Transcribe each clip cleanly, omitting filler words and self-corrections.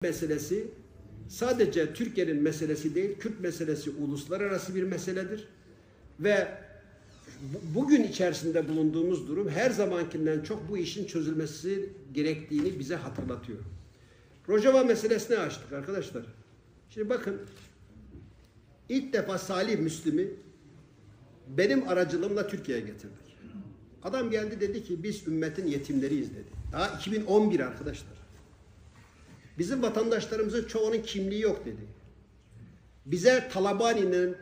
meselesi sadece Türkiye'nin meselesi değil, Kürt meselesi uluslararası bir meseledir. Ve bugün içerisinde bulunduğumuz durum her zamankinden çok bu işin çözülmesi gerektiğini bize hatırlatıyor. Rojava meselesini açtık arkadaşlar. Şimdi bakın, ilk defa Salih Müslim'i benim aracılığımla Türkiye'ye getirdik. Adam geldi, dedi ki biz ümmetin yetimleriyiz dedi. Daha 2011 arkadaşlar. Bizim vatandaşlarımızın çoğunun kimliği yok dedi. Bize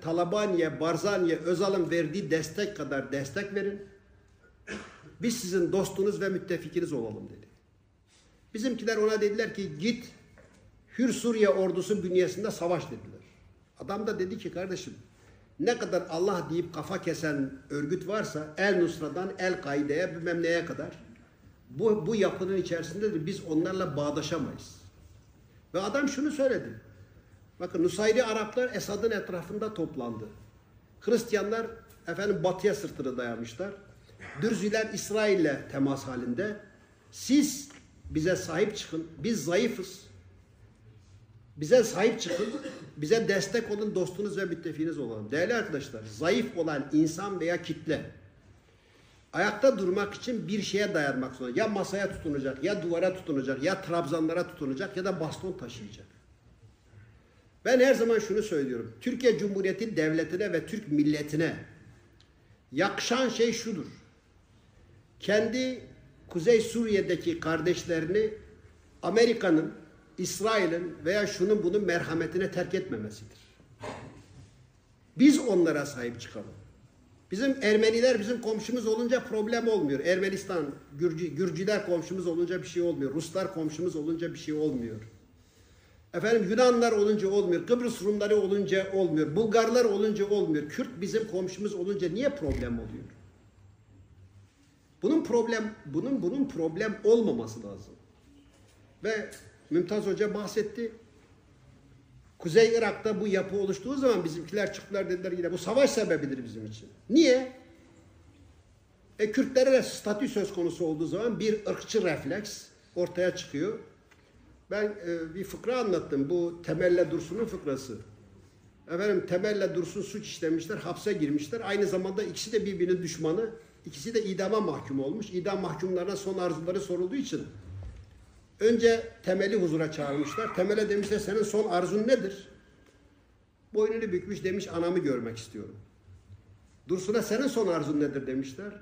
Talabaniye, Barzaniye, Özal'ın verdiği destek kadar destek verin. Biz sizin dostunuz ve müttefikiniz olalım dedi. Bizimkiler ona dediler ki git Hür Suriye ordusu bünyesinde savaş dediler. Adam da dedi ki kardeşim, ne kadar Allah deyip kafa kesen örgüt varsa El Nusra'dan El Kaide'ye bilmem neye kadar bu yapının içerisindedir. Biz onlarla bağdaşamayız. Ve adam şunu söyledi. Bakın, Nusayri Araplar Esad'ın etrafında toplandı. Hristiyanlar batıya sırtını dayamışlar. Dürziler İsrail'le temas halinde. Siz bize sahip çıkın. Biz zayıfız. Bize sahip çıkın. Bize destek olun, dostunuz ve müttefiğiniz olalım. Değerli arkadaşlar, zayıf olan insan veya kitle ayakta durmak için bir şeye dayanmak zorunda. Ya masaya tutunacak, ya duvara tutunacak, ya trabzanlara tutunacak, ya da baston taşıyacak. Ben her zaman şunu söylüyorum. Türkiye Cumhuriyeti devletine ve Türk milletine yakışan şey şudur. Kendi Kuzey Suriye'deki kardeşlerini Amerika'nın, İsrail'in veya şunun bunun merhametine terk etmemesidir. Biz onlara sahip çıkalım. Bizim Ermeniler bizim komşumuz olunca problem olmuyor. Ermenistan, Gürcüler komşumuz olunca bir şey olmuyor. Ruslar komşumuz olunca bir şey olmuyor. Yunanlar olunca olmuyor. Kıbrıs Rumları olunca olmuyor. Bulgarlar olunca olmuyor. Kürt bizim komşumuz olunca niye problem oluyor? Bunun problem olmaması lazım. Ve Mümtaz Hoca bahsetti. Kuzey Irak'ta bu yapı oluştuğu zaman bizimkiler çıktılar, dediler yine bu savaş sebebidir bizim için. Niye? Kürtlere de statü söz konusu olduğu zaman bir ırkçı refleks ortaya çıkıyor. Ben bir fıkra anlattım. Bu Temel'le Dursun'un fıkrası. Temel'le Dursun suç işlemişler, hapse girmişler. Aynı zamanda ikisi de birbirinin düşmanı. İkisi de idama mahkum olmuş. İdam mahkumlarına son arzuları sorulduğu için önce Temel'i huzura çağırmışlar. Temel'e demişler senin son arzun nedir? Boynunu bükmüş, demiş anamı görmek istiyorum. Dursun'a senin son arzun nedir demişler.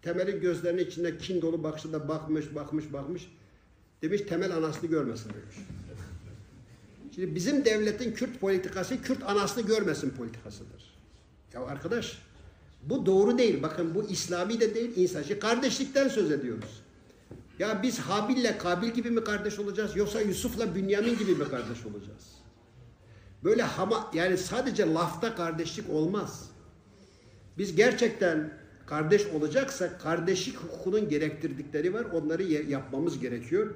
Temel'in gözlerinin içinde kin dolu bakışında bakmış. Demiş Temel anasını görmesin demiş. Şimdi bizim devletin Kürt politikası Kürt anasını görmesin politikasıdır. Ya arkadaş, bu doğru değil. Bakın, bu İslami de değil, insancı. Kardeşlikten söz ediyoruz. Ya biz Habil'le Kabil gibi mi kardeş olacağız, yoksa Yusuf'la Bünyamin gibi mi kardeş olacağız? Böyle yani sadece lafta kardeşlik olmaz. Biz gerçekten kardeş olacaksak kardeşlik hukukunun gerektirdikleri var. Onları yapmamız gerekiyor.